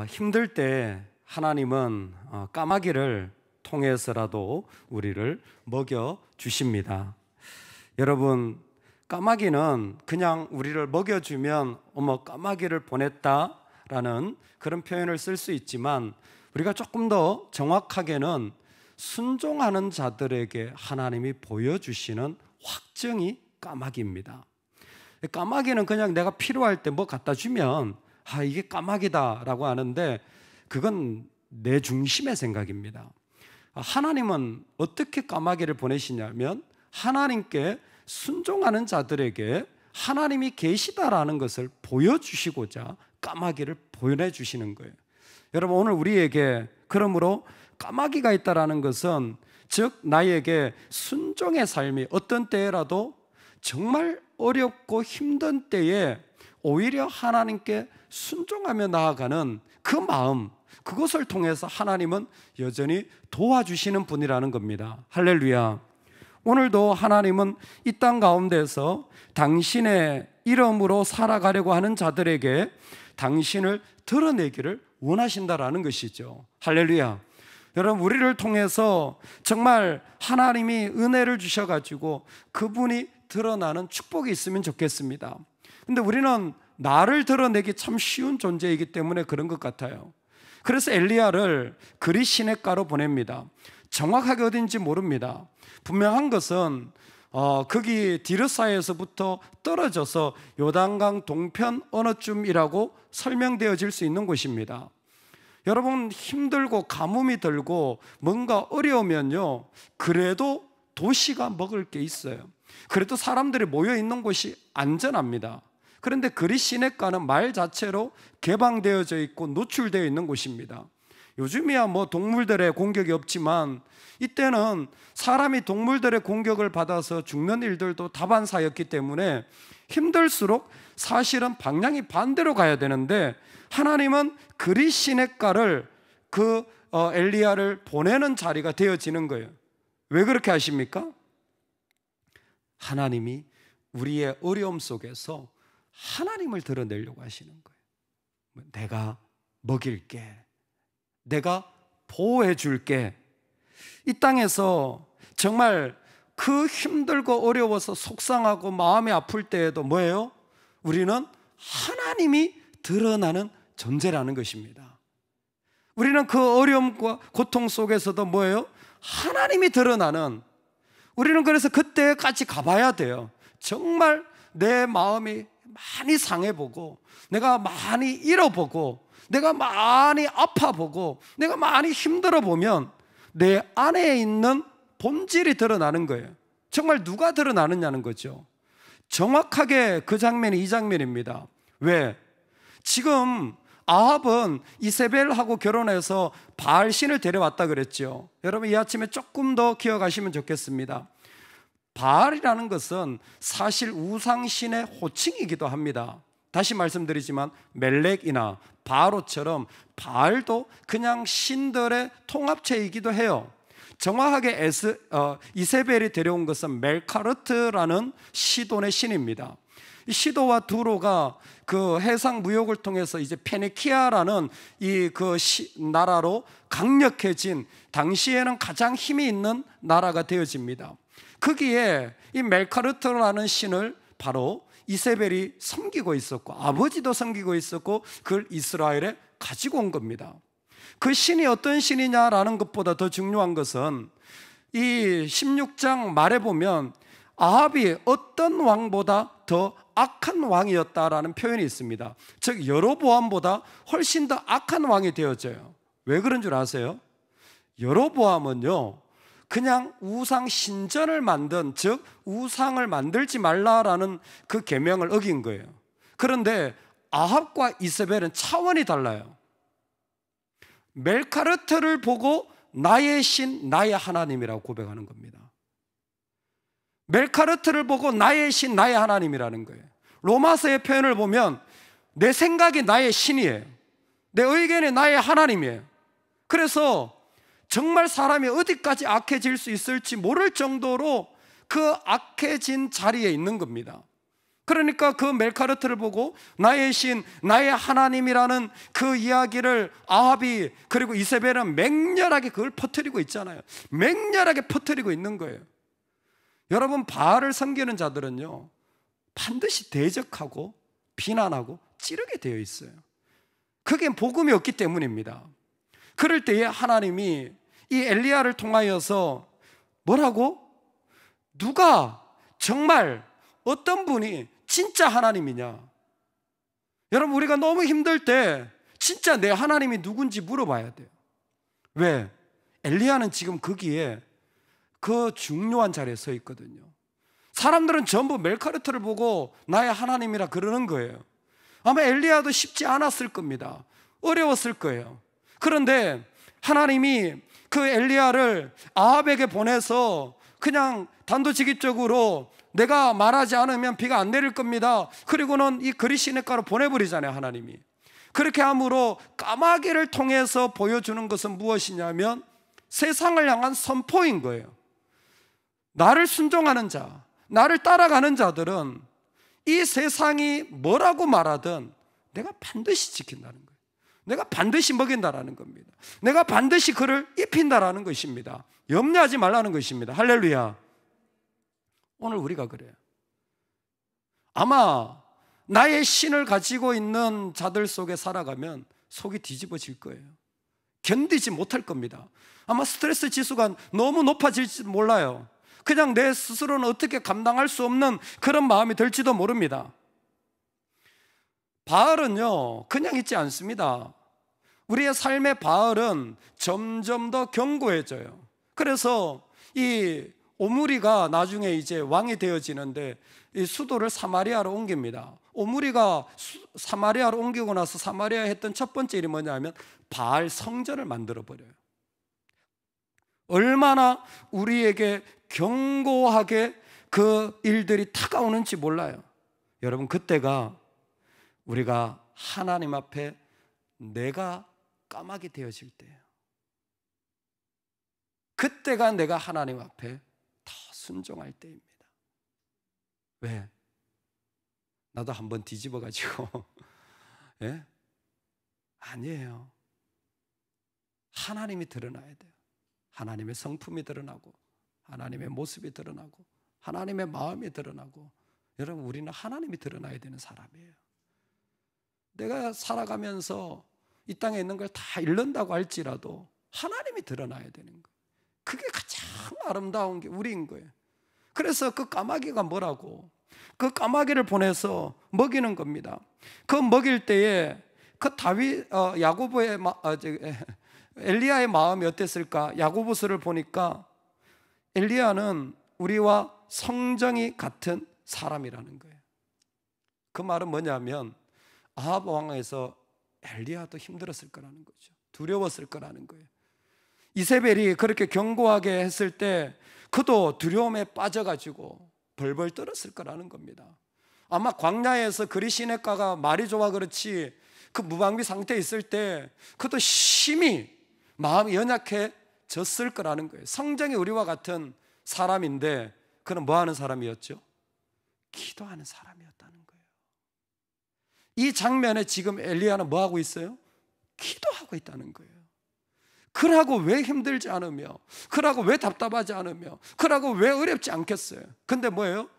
힘들 때 하나님은 까마귀를 통해서라도 우리를 먹여 주십니다. 여러분, 까마귀는 그냥 우리를 먹여주면 어머 까마귀를 보냈다라는 그런 표현을 쓸 수 있지만, 우리가 조금 더 정확하게는 순종하는 자들에게 하나님이 보여주시는 확증이 까마귀입니다. 까마귀는 그냥 내가 필요할 때 뭐 갖다 주면 이게 까마귀다라고 하는데, 그건 내 중심의 생각입니다. 하나님은 어떻게 까마귀를 보내시냐면, 하나님께 순종하는 자들에게 하나님이 계시다라는 것을 보여주시고자 까마귀를 보내주시는 거예요. 여러분, 오늘 우리에게 그러므로 까마귀가 있다라는 것은, 즉 나에게 순종의 삶이 어떤 때라도 정말 어렵고 힘든 때에 오히려 하나님께 순종하며 나아가는 그 마음, 그것을 통해서 하나님은 여전히 도와주시는 분이라는 겁니다. 할렐루야. 오늘도 하나님은 이 땅 가운데서 당신의 이름으로 살아가려고 하는 자들에게 당신을 드러내기를 원하신다라는 것이죠. 할렐루야. 여러분, 우리를 통해서 정말 하나님이 은혜를 주셔가지고 그분이 드러나는 축복이 있으면 좋겠습니다. 근데 우리는 나를 드러내기 참 쉬운 존재이기 때문에 그런 것 같아요. 그래서 엘리야를 그리 시냇가로 보냅니다. 정확하게 어딘지 모릅니다. 분명한 것은 거기 디르사에서부터 떨어져서 요단강 동편 어느 쯤이라고 설명되어질 수 있는 곳입니다. 여러분, 힘들고 가뭄이 들고 뭔가 어려우면요, 그래도 도시가 먹을 게 있어요. 그래도 사람들이 모여 있는 곳이 안전합니다. 그런데 그리 시냇가는 말 자체로 개방되어져 있고 노출되어 있는 곳입니다. 요즘이야 뭐 동물들의 공격이 없지만, 이때는 사람이 동물들의 공격을 받아서 죽는 일들도 다반사였기 때문에 힘들수록 사실은 방향이 반대로 가야 되는데, 하나님은 그리 시냇가를 엘리야를 보내는 자리가 되어지는 거예요. 왜 그렇게 하십니까? 하나님이 우리의 어려움 속에서 하나님을 드러내려고 하시는 거예요. 내가 먹일게, 내가 보호해 줄게. 이 땅에서 정말 그 힘들고 어려워서 속상하고 마음이 아플 때에도 뭐예요? 우리는 하나님이 드러나는 존재라는 것입니다. 우리는 그 어려움과 고통 속에서도 뭐예요? 하나님이 드러나는, 우리는 그래서 그때 같이 가봐야 돼요. 정말 내 마음이 많이 상해보고, 내가 많이 잃어보고, 내가 많이 아파보고, 내가 많이 힘들어보면 내 안에 있는 본질이 드러나는 거예요. 정말 누가 드러나느냐는 거죠. 정확하게 그 장면이 이 장면입니다. 왜? 지금 아합은 이세벨하고 결혼해서 바알 신을 데려왔다 그랬죠. 여러분, 이 아침에 조금 더 기억하시면 좋겠습니다. 바알이라는 것은 사실 우상신의 호칭이기도 합니다. 다시 말씀드리지만 멜렉이나 바로처럼 바알도 그냥 신들의 통합체이기도 해요. 정확하게 이세벨이 데려온 것은 멜카르트라는 시돈의 신입니다. 이 시도와 두로가 그 해상 무역을 통해서 이제 페니키아라는 나라로 강력해진, 당시에는 가장 힘이 있는 나라가 되어집니다. 거기에 이 멜카르트라는 신을 바로 이세벨이 섬기고 있었고, 아버지도 섬기고 있었고, 그걸 이스라엘에 가지고 온 겁니다. 그 신이 어떤 신이냐라는 것보다 더 중요한 것은 이 16장 말에 보면 아합이 어떤 왕보다 더 악한 왕이었다라는 표현이 있습니다. 즉 여로보암보다 훨씬 더 악한 왕이 되어져요. 왜 그런 줄 아세요? 여로보암은요, 그냥 우상 신전을 만든, 즉 우상을 만들지 말라라는 그 계명을 어긴 거예요. 그런데 아합과 이세벨은 차원이 달라요. 멜카르트를 보고 나의 신, 나의 하나님이라고 고백하는 겁니다. 멜카르트를 보고 나의 신, 나의 하나님이라는 거예요. 로마서의 표현을 보면 내 생각이 나의 신이에요. 내 의견이 나의 하나님이에요. 그래서 정말 사람이 어디까지 악해질 수 있을지 모를 정도로 그 악해진 자리에 있는 겁니다. 그러니까 그 멜카르트를 보고 나의 신, 나의 하나님이라는 그 이야기를 아합이 그리고 이세벨은 맹렬하게 그걸 퍼뜨리고 있잖아요. 맹렬하게 퍼뜨리고 있는 거예요. 여러분, 바알을 섬기는 자들은요 반드시 대적하고 비난하고 찌르게 되어 있어요. 그게 복음이 없기 때문입니다. 그럴 때에 하나님이 이 엘리야를 통하여서 뭐라고? 누가 정말 어떤 분이 진짜 하나님이냐? 여러분, 우리가 너무 힘들 때 진짜 내 하나님이 누군지 물어봐야 돼요. 왜? 엘리야는 지금 거기에 그 중요한 자리에 서 있거든요. 사람들은 전부 멜카르트를 보고 나의 하나님이라 그러는 거예요. 아마 엘리야도 쉽지 않았을 겁니다. 어려웠을 거예요. 그런데 하나님이 그 엘리야를 아합에게 보내서 그냥 단도직입적으로 내가 말하지 않으면 비가 안 내릴 겁니다. 그리고는 이 그리시네가로 보내버리잖아요, 하나님이. 그렇게 함으로 까마귀를 통해서 보여주는 것은 무엇이냐면 세상을 향한 선포인 거예요. 나를 순종하는 자, 나를 따라가는 자들은 이 세상이 뭐라고 말하든 내가 반드시 지킨다는 거예요. 내가 반드시 먹인다라는 겁니다. 내가 반드시 그를 입힌다라는 것입니다. 염려하지 말라는 것입니다. 할렐루야. 오늘 우리가 그래요. 아마 나의 신을 가지고 있는 자들 속에 살아가면 속이 뒤집어질 거예요. 견디지 못할 겁니다. 아마 스트레스 지수가 너무 높아질지 몰라요. 그냥 내 스스로는 어떻게 감당할 수 없는 그런 마음이 들지도 모릅니다. 바알은요 그냥 있지 않습니다. 우리의 삶의 바알은 점점 더 견고해져요. 그래서 이 오므리가 나중에 이제 왕이 되어지는데 이 수도를 사마리아로 옮깁니다. 오므리가 사마리아로 옮기고 나서 사마리아에 했던 첫 번째 일이 뭐냐면 바알 성전을 만들어 버려요. 얼마나 우리에게 견고하게 그 일들이 다가오는지 몰라요. 여러분, 그때가 우리가 하나님 앞에 내가 까마귀 되어질 때예요. 그때가 내가 하나님 앞에 더 순종할 때입니다. 왜? 나도 한번 뒤집어가지고 예? 아니에요. 하나님이 드러나야 돼요. 하나님의 성품이 드러나고 하나님의 모습이 드러나고 하나님의 마음이 드러나고. 여러분, 우리는 하나님이 드러나야 되는 사람이에요. 내가 살아가면서 이 땅에 있는 걸 다 잃는다고 할지라도 하나님이 드러나야 되는 거예요. 그게 가장 아름다운 게 우리인 거예요. 그래서 그 까마귀가 뭐라고? 그 까마귀를 보내서 먹이는 겁니다. 그 먹일 때에 그 야고보의 엘리야의 마음이 어땠을까? 야고보서를 보니까 엘리야는 우리와 성정이 같은 사람이라는 거예요. 그 말은 뭐냐면 아합 왕에서 엘리야도 힘들었을 거라는 거죠. 두려웠을 거라는 거예요. 이세벨이 그렇게 견고하게 했을 때 그도 두려움에 빠져가지고 벌벌 떨었을 거라는 겁니다. 아마 광야에서 그리시네가가 말이 좋아 그렇지 그 무방비 상태에 있을 때 그도 심히 마음이 연약해졌을 거라는 거예요. 성정이 우리와 같은 사람인데 그는 뭐 하는 사람이었죠? 기도하는 사람이었다는 거예요. 이 장면에 지금 엘리야는 뭐 하고 있어요? 기도하고 있다는 거예요. 그러고 왜 힘들지 않으며, 그러고 왜 답답하지 않으며, 그러고 왜 어렵지 않겠어요? 근데 뭐예요?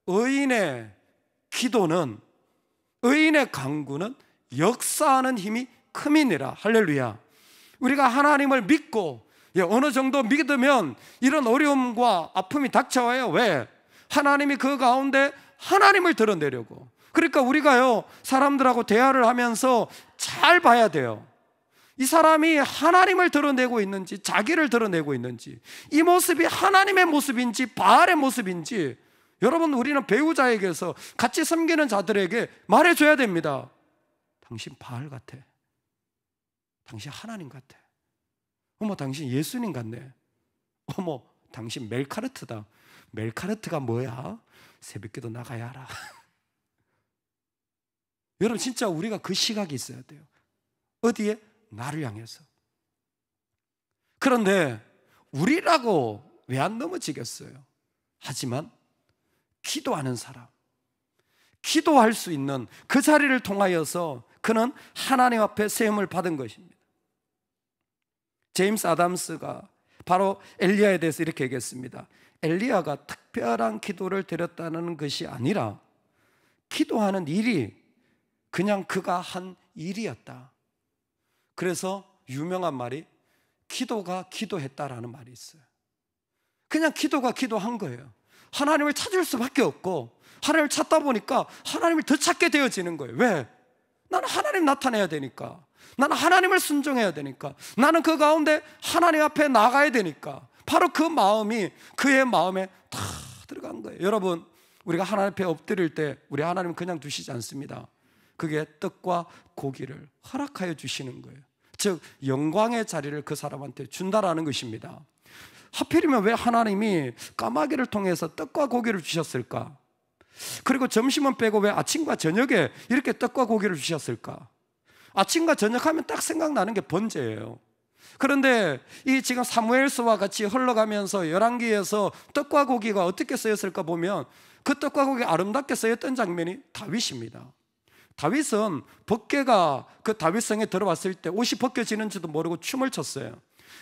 의인의 기도는, 의인의 간구는 역사하는 힘이 큼이니라. 할렐루야. 우리가 하나님을 믿고 어느 정도 믿으면 이런 어려움과 아픔이 닥쳐와요. 왜? 하나님이 그 가운데 하나님을 드러내려고. 그러니까 우리가요 사람들하고 대화를 하면서 잘 봐야 돼요. 이 사람이 하나님을 드러내고 있는지 자기를 드러내고 있는지, 이 모습이 하나님의 모습인지 바알의 모습인지 여러분, 우리는 배우자에게서 같이 섬기는 자들에게 말해줘야 됩니다. 당신 바알 같아. 당신 하나님 같아. 어머, 당신 예수님 같네. 어머, 당신 멜카르트다. 멜카르트가 뭐야? 새벽기도 나가야 알아. 여러분, 진짜 우리가 그 시각이 있어야 돼요. 어디에? 나를 향해서. 그런데 우리라고 왜 안 넘어지겠어요? 하지만 기도하는 사람, 기도할 수 있는 그 자리를 통하여서 그는 하나님 앞에 세움을 받은 것입니다. 제임스 아담스가 바로 엘리야에 대해서 이렇게 얘기했습니다. 엘리야가 특별한 기도를 드렸다는 것이 아니라 기도하는 일이 그냥 그가 한 일이었다. 그래서 유명한 말이 기도가 기도했다라는 말이 있어요. 그냥 기도가 기도한 거예요. 하나님을 찾을 수밖에 없고 하나님을 찾다 보니까 하나님을 더 찾게 되어지는 거예요. 왜? 나는 하나님 나타내야 되니까, 나는 하나님을 순종해야 되니까, 나는 그 가운데 하나님 앞에 나가야 되니까. 바로 그 마음이 그의 마음에 다 들어간 거예요. 여러분, 우리가 하나님 앞에 엎드릴 때 우리 하나님 그냥 두시지 않습니다. 그게 떡과 고기를 허락하여 주시는 거예요. 즉 영광의 자리를 그 사람한테 준다라는 것입니다. 하필이면 왜 하나님이 까마귀를 통해서 떡과 고기를 주셨을까? 그리고 점심은 빼고 왜 아침과 저녁에 이렇게 떡과 고기를 주셨을까? 아침과 저녁 하면 딱 생각나는 게 번제예요. 그런데 이 지금 사무엘서와 같이 흘러가면서 열왕기에서 떡과 고기가 어떻게 쓰였을까 보면 그 떡과 고기 아름답게 쓰였던 장면이 다윗입니다. 다윗은 법궤가 그 다윗성에 들어왔을 때 옷이 벗겨지는지도 모르고 춤을 췄어요.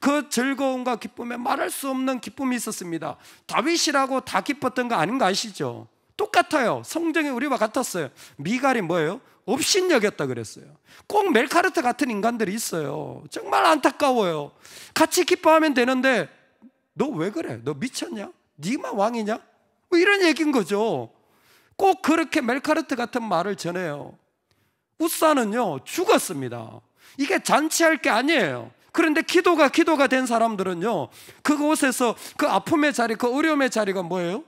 그 즐거움과 기쁨에 말할 수 없는 기쁨이 있었습니다. 다윗이라고 다 기뻤던 거 아닌 거 아시죠? 똑같아요. 성경에 우리와 같았어요. 미갈이 뭐예요? 업신여겼다 그랬어요. 꼭 멜카르트 같은 인간들이 있어요. 정말 안타까워요. 같이 기뻐하면 되는데 너 왜 그래? 너 미쳤냐? 네만 왕이냐? 뭐 이런 얘기인 거죠. 꼭 그렇게 멜카르트 같은 말을 전해요. 우사는요 죽었습니다. 이게 잔치할 게 아니에요. 그런데 기도가 된 사람들은요 그곳에서 그 아픔의 자리, 그 어려움의 자리가 뭐예요?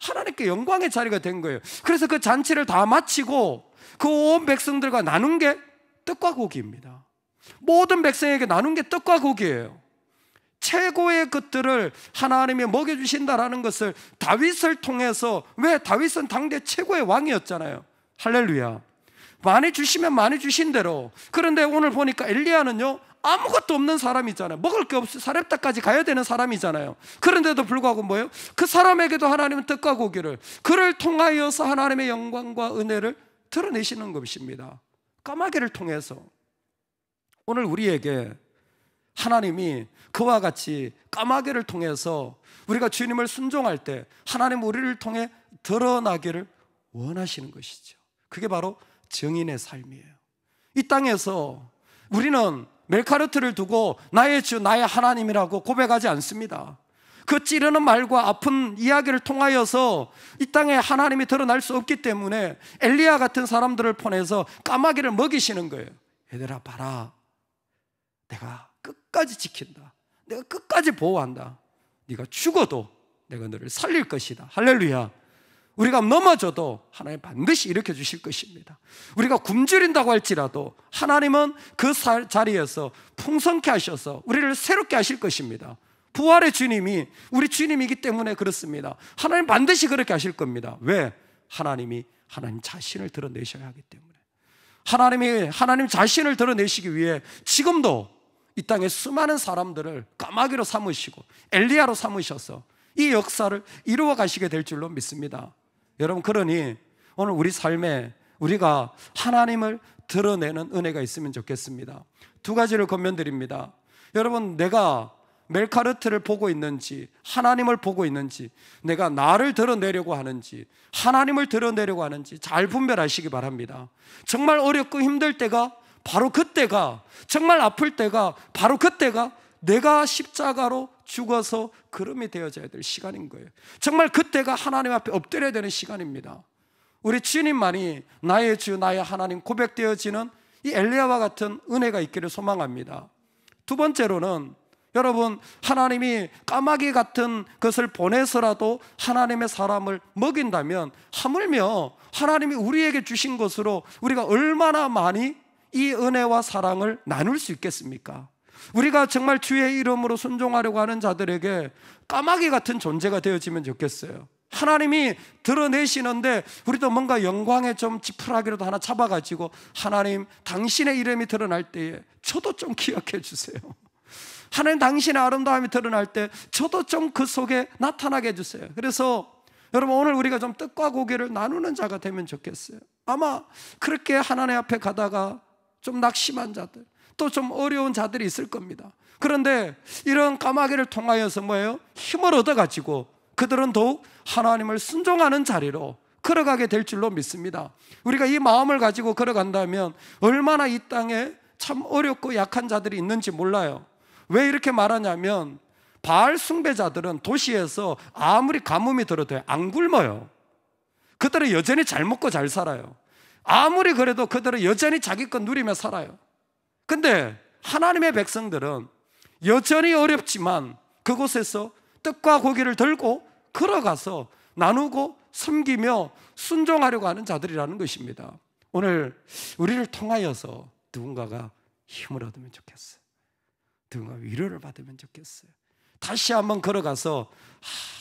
하나님께 영광의 자리가 된 거예요. 그래서 그 잔치를 다 마치고 그 온 백성들과 나눈 게 떡과 고기입니다. 모든 백성에게 나눈 게 떡과 고기예요. 최고의 것들을 하나님이 먹여주신다라는 것을 다윗을 통해서, 왜? 다윗은 당대 최고의 왕이었잖아요. 할렐루야. 많이 주시면 많이 주신 대로. 그런데 오늘 보니까 엘리야는요 아무것도 없는 사람이잖아요. 먹을 게 없어 사렙다까지 가야 되는 사람이잖아요. 그런데도 불구하고 뭐예요? 그 사람에게도 하나님은 떡과 고기를, 그를 통하여서 하나님의 영광과 은혜를 드러내시는 것입니다. 까마귀를 통해서. 오늘 우리에게 하나님이 그와 같이 까마귀를 통해서 우리가 주님을 순종할 때 하나님 우리를 통해 드러나기를 원하시는 것이죠. 그게 바로 정인의 삶이에요. 이 땅에서 우리는 멜카르트를 두고 나의 주 나의 하나님이라고 고백하지 않습니다. 그 찌르는 말과 아픈 이야기를 통하여서 이 땅에 하나님이 드러날 수 없기 때문에 엘리야 같은 사람들을 보내서 까마귀를 먹이시는 거예요. 얘들아 봐라, 내가 끝까지 지킨다. 내가 끝까지 보호한다. 네가 죽어도 내가 너를 살릴 것이다. 할렐루야. 우리가 넘어져도 하나님 반드시 일으켜 주실 것입니다. 우리가 굶주린다고 할지라도 하나님은 그 자리에서 풍성케 하셔서 우리를 새롭게 하실 것입니다. 부활의 주님이 우리 주님이기 때문에 그렇습니다. 하나님 반드시 그렇게 하실 겁니다. 왜? 하나님이 하나님 자신을 드러내셔야 하기 때문에. 하나님이 하나님 자신을 드러내시기 위해 지금도 이 땅에 수많은 사람들을 까마귀로 삼으시고 엘리야로 삼으셔서 이 역사를 이루어 가시게 될 줄로 믿습니다. 여러분, 그러니 오늘 우리 삶에 우리가 하나님을 드러내는 은혜가 있으면 좋겠습니다. 두 가지를 권면드립니다. 여러분, 내가 멜카르트를 보고 있는지 하나님을 보고 있는지, 내가 나를 드러내려고 하는지 하나님을 드러내려고 하는지 잘 분별하시기 바랍니다. 정말 어렵고 힘들 때가 바로 그때가, 정말 아플 때가 바로 그때가 내가 십자가로 죽어서 그름이 되어져야 될 시간인 거예요. 정말 그때가 하나님 앞에 엎드려야 되는 시간입니다. 우리 주님만이 나의 주 나의 하나님 고백되어지는 이 엘리야와 같은 은혜가 있기를 소망합니다. 두 번째로는 여러분, 하나님이 까마귀 같은 것을 보내서라도 하나님의 사람을 먹인다면 하물며 하나님이 우리에게 주신 것으로 우리가 얼마나 많이 이 은혜와 사랑을 나눌 수 있겠습니까? 우리가 정말 주의 이름으로 순종하려고 하는 자들에게 까마귀 같은 존재가 되어지면 좋겠어요. 하나님이 드러내시는데 우리도 뭔가 영광의 좀 지푸라기라도 하나 잡아가지고 하나님 당신의 이름이 드러날 때에 저도 좀 기억해 주세요. 하나님 당신의 아름다움이 드러날 때 저도 좀 그 속에 나타나게 해주세요. 그래서 여러분, 오늘 우리가 좀 떡과 고기를 나누는 자가 되면 좋겠어요. 아마 그렇게 하나님 앞에 가다가 좀 낙심한 자들, 또 좀 어려운 자들이 있을 겁니다. 그런데 이런 까마귀를 통하여서 뭐예요? 힘을 얻어가지고 그들은 더욱 하나님을 순종하는 자리로 걸어가게 될 줄로 믿습니다. 우리가 이 마음을 가지고 걸어간다면 얼마나 이 땅에 참 어렵고 약한 자들이 있는지 몰라요. 왜 이렇게 말하냐면 바알 숭배자들은 도시에서 아무리 가뭄이 들어도 안 굶어요. 그들은 여전히 잘 먹고 잘 살아요. 아무리 그래도 그들은 여전히 자기 것 누리며 살아요. 근데 하나님의 백성들은 여전히 어렵지만 그곳에서 떡과 고기를 들고 걸어가서 나누고 섬기며 순종하려고 하는 자들이라는 것입니다. 오늘 우리를 통하여서 누군가가 힘을 얻으면 좋겠어요. 누군가 위로를 받으면 좋겠어요. 다시 한번 걸어가서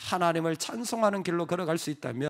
하나님을 찬송하는 길로 걸어갈 수 있다면